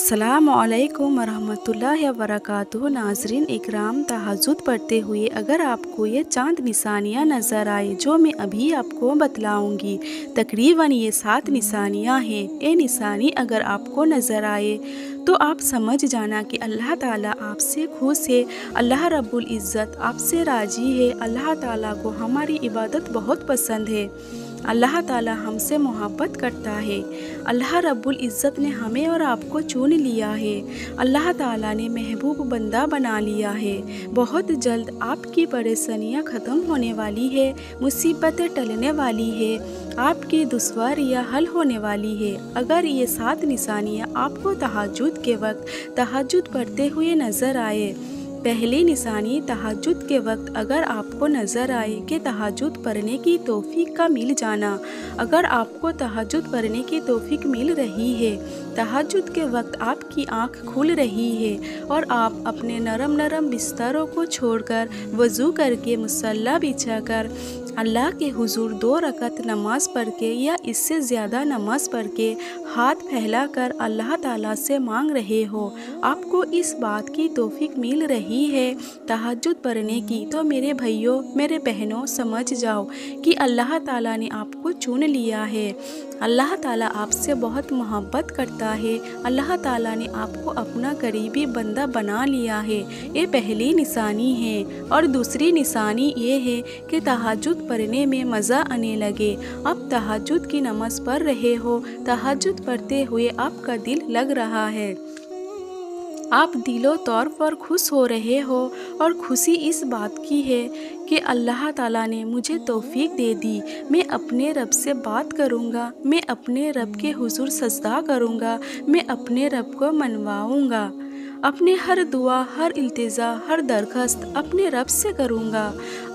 अस्सलामु अलैकुम वरहमतुल्लाहि वबरकातुहू। नाज़रीन इकराम, तहज्जुद पढ़ते हुए अगर आपको ये चांद निशानियाँ नज़र आए जो मैं अभी आपको बतलाऊँगी, तकरीबन ये 7 निशानियाँ हैं। ये निशानी अगर आपको नज़र आए तो आप समझ जाना कि अल्लाह ताला आपसे खुश है, अल्लाह रब्बुल इज़्ज़त आपसे राज़ी है, अल्लाह ताला को हमारी इबादत बहुत पसंद है, अल्लाह ताला हमसे मोहब्बत करता है, अल्लाह रब्बुल इज़्ज़त ने हमें और आपको चुन लिया है, अल्लाह ताला ने महबूब बंदा बना लिया है। बहुत जल्द आपकी परेशानियाँ ख़त्म होने वाली है, मुसीबतें टलने वाली है, आपकी दुश्वारियाँ हल होने वाली है। अगर ये 7 निशानियाँ आपको तहज्जुद के वक्त तहज्जुद पढ़ते हुए नज़र आए। पहली निशानी, तहज्जुद के वक्त अगर आपको नज़र आए कि तहज्जुद पढ़ने की तौफीक का मिल जाना। अगर आपको तहज्जुद पढ़ने की तौफीक मिल रही है, तहज्जुद के वक्त आपकी आँख खुल रही है और आप अपने नरम बिस्तरों को छोड़कर वज़ू करके मुसल्ला बिछाकर अल्लाह के हुजूर 2 रकत नमाज पढ़ के या इससे ज़्यादा नमाज पढ़ के हाथ फैलाकर अल्लाह ताला से मांग रहे हो, आपको इस बात की तौफीक मिल रही है तहज्जुद पढ़ने की, तो मेरे भाइयों मेरे बहनों समझ जाओ कि अल्लाह ताला ने आपको चुन लिया है। अल्लाह ताला आपसे बहुत मोहब्बत करता है, अल्लाह ताला ने आपको अपना करीबी बंदा बना लिया है। ये पहली निशानी है। और दूसरी निशानी ये है कि तहज्जुद पढ़ने में मज़ा आने लगे। आप तहज्जुद की नमाज़ पढ़ रहे हो, तहज्जुद पढ़ते हुए आपका दिल लग रहा है, आप दिलो तौर पर खुश हो रहे हो और खुशी इस बात की है कि अल्लाह ताला ने मुझे तौफीक दे दी, मैं अपने रब से बात करूँगा, मैं अपने रब के हुजूर सजदा करूँगा, मैं अपने रब को मनवाऊँगा, अपने हर दुआ हर इल्तिजा हर दरख्वास्त अपने रब से करूँगा।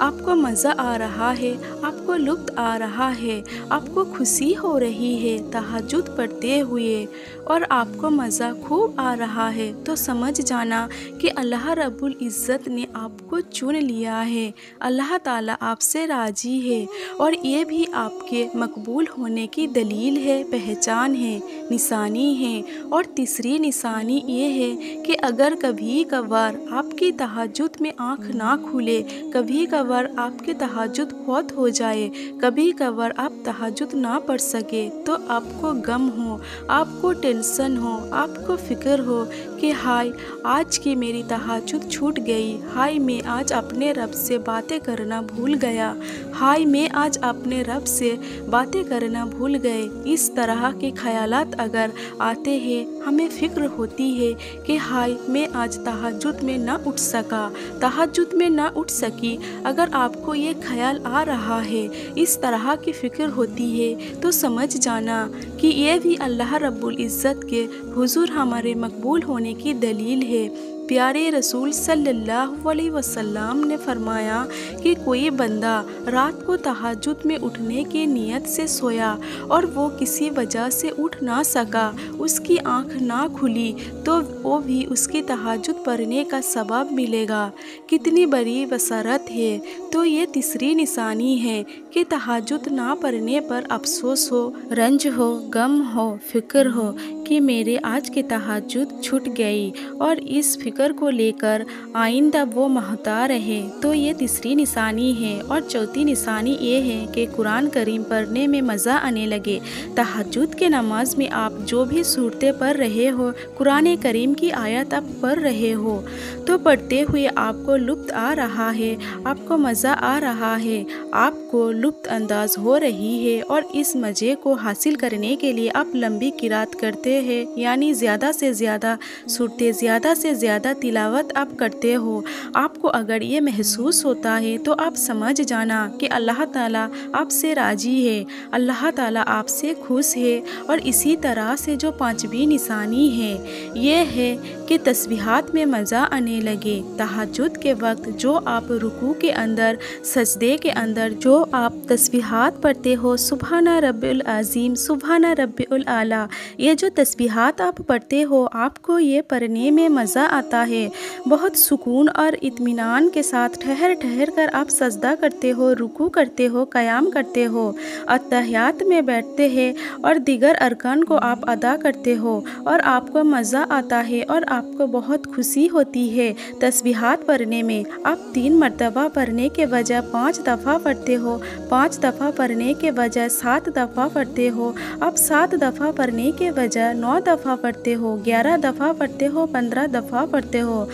आपको मज़ा आ रहा है, आपको लुत्फ़ आ रहा है, आपको खुशी हो रही है तहज्जुद पढ़ते हुए और आपको मज़ा खूब आ रहा है, तो समझ जाना कि अल्लाह रब्बुल इज़्ज़त ने आपको चुन लिया है, अल्लाह ताला आपसे राज़ी है और ये भी आपके मकबूल होने की दलील है, पहचान है, निशानी है। और तीसरी निशानी ये है कि अगर कभी कभार आपकी तहज्जुद में आँख ना खुले, कभी कभार आपके तहज्जुद फौत हो जाए, कभी कभार आप तहज्जुद ना पढ़ सके, तो आपको गम हो, आपको टेंशन हो, आपको फ़िक्र हो कि हाय आज की मेरी तहज्जुद छूट गई, हाय मैं आज अपने रब से बातें करना भूल गया, हाय मैं आज अपने रब से बातें करना भूल गए। इस तरह के ख़यालात अगर आते हैं, हमें फ़िक्र होती है कि हाय मैं आज तहज्जुद में ना उठ सका, तहज्जुद में ना उठ सकी। अगर आपको ये ख्याल आ रहा है, इस तरह की फ़िक्र होती है, तो समझ जाना कि ये भी अल्लाह रब्बुल इज़्ज़त के हुजूर हमारे मकबूल होने की दलील है। प्यारे रसूल सल्लल्लाहु अलैहि वसल्लम ने फरमाया कि कोई बंदा रात को तहज्जुद में उठने की नीयत से सोया और वो किसी वजह से उठ ना सका, उसकी आँख ना खुली, तो वो भी उसकी तहज्जुद पढ़ने का सवाब मिलेगा। कितनी बड़ी बसरत है। तो ये तीसरी निशानी है कि तहज्जुद ना पढ़ने पर अफसोस हो, रंज हो, गम हो, फ़िक्र हो कि मेरे आज की तहज्जुद छूट गई और इस फ़िक्र को लेकर आइंदा वो महता रहे, तो ये तीसरी निशानी है। और चौथी निशानी ये है कि कुरान करीम पढ़ने में मज़ा आने लगे। तहज्जुद के नमाज में आप जो भी सूरतें पढ़ रहे हो, कुरान करीम की आयत आप पढ़ रहे हो, तो पढ़ते हुए आपको लुत्फ़ आ रहा है, आपको मज़ा आ रहा है, आपको लुत्फ़ अंदाज हो रही है और इस मज़े को हासिल करने के लिए आप लंबी किरात करते हैं, यानी ज़्यादा से ज़्यादा सूरतें, ज़्यादा से ज़्यादा तिलावत आप करते हो। आपको अगर ये महसूस होता है तो आप समझ जाना कि अल्लाह ताला आपसे राज़ी है, अल्लाह ताला आपसे खुश है। और इसी तरह से जो 5वीं निशानी है ये है कि तस्बीहात में मज़ा आने लगे। तहज्जुद के वक्त जो आप रुकू के अंदर, सजदे के अंदर जो आप तस्बीहात पढ़ते हो, सुबहाना रब्बिल अज़ीम, सुबहाना रब्बिल आला, ये जो तस्बीहात आप पढ़ते हो, आपको ये पढ़ने में मज़ा आता آتا ہے۔ بہت سکون اور اطمینان کے ساتھ ٹھہر ٹھہر کر آپ سجدہ کرتے ہو، رکوع کرتے ہو، قیام کرتے ہو، اتحیات میں بیٹھتے ہیں اور دیگر ارکان کو آپ ادا کرتے ہو اور آپ کو مزہ آتا ہے اور آپ کو بہت خوشی ہوتی ہے تسبیحات پڑھنے میں۔ آپ 3 مرتبہ پڑھنے کے بجائے 5 دفعہ پڑھتے ہو، 5 دفعہ پڑھنے کے بجائے 7 دفعہ پڑھتے ہو، آپ 7 دفعہ پڑھنے کے بجائے 9 دفعہ پڑھتے ہو، 11 دفعہ پڑھتے ہو، 15 دفعہ پڑھتے ہو۔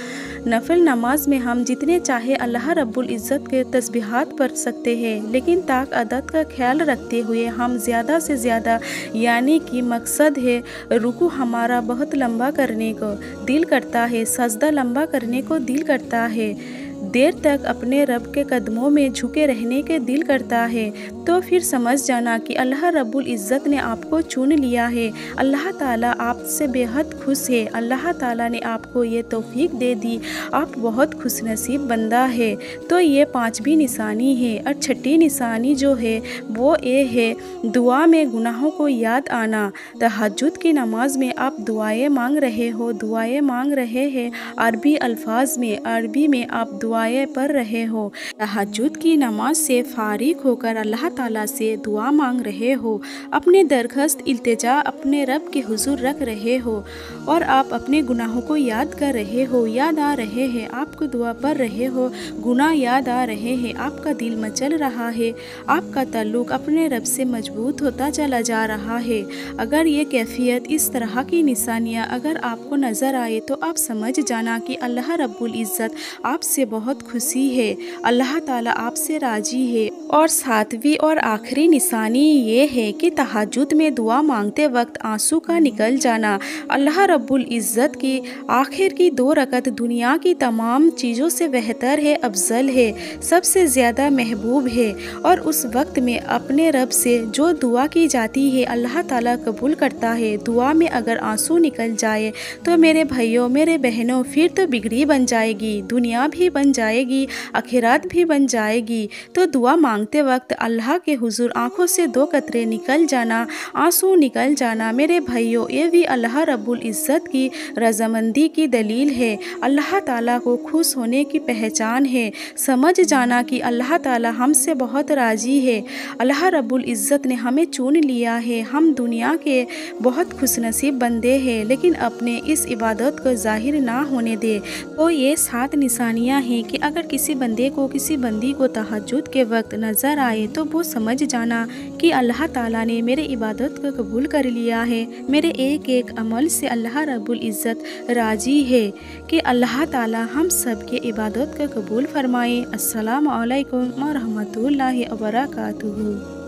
نفل نماز میں ہم جتنے چاہے اللہ رب العزت کے تسبیحات پڑھ سکتے ہیں، لیکن طاق عدد کا خیال رکھتے ہوئے ہم زیادہ سے زیادہ، یعنی کہ مقصد ہے رکوع ہمارا بہت لمبا کرنے کو دل کرتا ہے، سجدہ لمبا کرنے کو دل کرتا ہے، دیر تک اپنے رب کے قدموں میں جھکے رہنے کے دل کرتا ہے، تو پھر سمجھ جانا کہ اللہ رب العزت نے آپ کو چن لیا ہے، اللہ تعالیٰ آپ سے بے حد خوش ہے، اللہ تعالیٰ نے آپ کو یہ توفیق دے دی، آپ بہت خوش نصیب بندہ ہے۔ تو یہ 5ویں نشانی ہے۔ اور 6ٹھی نشانی جو ہے وہ یہ ہے دعا میں گناہوں کو یاد آنا۔ تہجد کی نماز میں آپ دعائیں مانگ رہے ہو، دعائیں مانگ رہے ہیں عربی الفاظ میں، عربی میں آپ دعائیں پڑھ رہے ہو، تہجد کی نماز سے فارغ ہو کر اللہ تعالیٰ سے دعا مانگ رہے ہو، اپنے درخواست التجا اپنے رب کے حضور رکھ رہے ہو اور آپ اپنے گناہوں کو یاد کر رہے ہو، یاد آ رہے ہیں، آپ کو دعا پڑھ رہے ہو، گناہ یاد آ رہے ہیں، آپ کا دل مچل رہا ہے، آپ کا تعلق اپنے رب سے مضبوط ہوتا چلا جا رہا ہے۔ اگر یہ کیفیت، اس طرح کی نشانیاں اگر آپ کو نظر آئے تو آپ سمجھ جانا کہ اللہ رب العزت آپ سے بہت خوشی ہے، اللہ تعالیٰ آپ سے راضی ہے۔ اور 7ویں اور آخری نشانی یہ ہے کہ تہجد میں دعا مانگتے وقت آنسو کا نکل جانا۔ اللہ رب العزت کی آخر کی 2 رکعت دنیا کی تمام چیزوں سے بہتر ہے، افضل ہے، سب سے زیادہ محبوب ہے، اور اس وقت میں اپنے رب سے جو دعا کی جاتی ہے اللہ تعالیٰ قبول کرتا ہے۔ دعا میں اگر آنسو نکل جائے تو میرے بھائیوں، میرے بہنوں، پھر تو بگڑی بن جائے گی، دنیا بھی بن جائے گی، آخرات بھی بن جائے گی۔ تو دعا مانگتے وقت اللہ کے حضور آنکھوں سے 2 قطرے نکل جانا، آنسو نکل جانا، میرے بھائیوں، یہ بھی اللہ رب العزت کی رضامندی کی دلیل ہے، اللہ تعالیٰ کو خوش ہونے کی پہچان ہے۔ سمجھ جانا کہ اللہ تعالیٰ ہم سے بہت راضی ہے، اللہ رب العزت نے ہمیں چن لیا ہے، ہم دنیا کے بہت خوش نصیب بندے ہیں، لیکن اپنے اس عبادت کو ظاہر نہ ہونے دے۔ تو یہ 7 نشانیاں ہیں کہ اگر کسی بندے کو، کسی بندی کو تہجد کے وقت نظر آئے تو وہ سمجھ جانا کہ اللہ تعالیٰ نے میرے عبادت کو قبول کر لیا ہے، میرے ایک ایک عمل سے اللہ رب العزت راضی ہے، کہ اللہ تعالیٰ ہم سب کے عبادت کو قبول فرمائے۔ السلام علیکم ورحمۃ اللہ وبرکاتہ۔